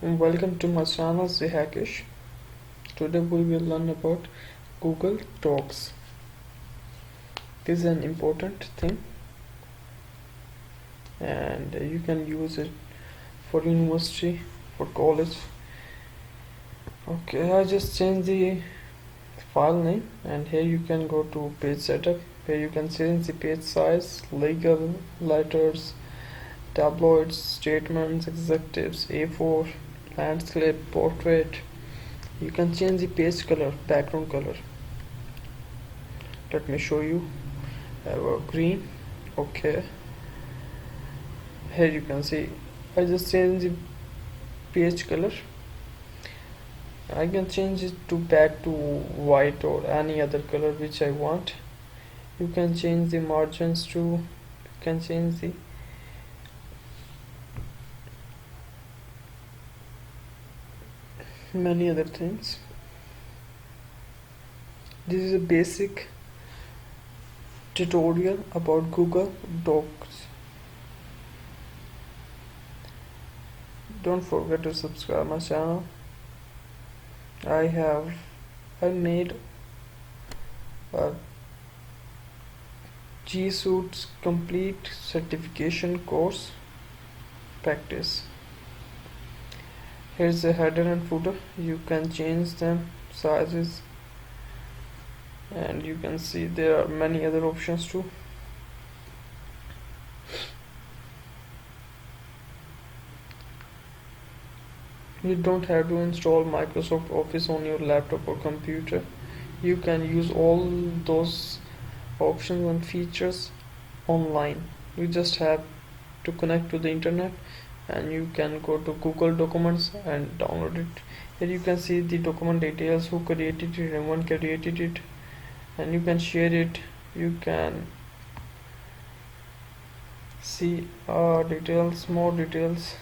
Welcome to my channel ZHackixh. Today we will learn about Google Docs. This is an important thing and you can use it for university, for college. Okay, I just changed the file name and here you can go to page setup. Here you can change the page size, legal, letters, tabloids, statements, executives, A4, landscape, portrait. You can change the page color, background color. Let me show you. I have green. Okay, here you can see I just changed the page color. I can change it to back to white or any other color which I want. You can change the margins too. You can change the many other things. This is a basic tutorial about Google Docs. Don't forget to subscribe my channel. I made a G Suite's complete certification course practice. Here's the header and footer. You can change them sizes and you can see there are many other options too. You don't have to install Microsoft Office on your laptop or computer. You can use all those options and features online. You just have to connect to the internet and you can go to Google Documents and download it. Here you can see the document details, who created it and when created it, and you can share it. You can see details, more details.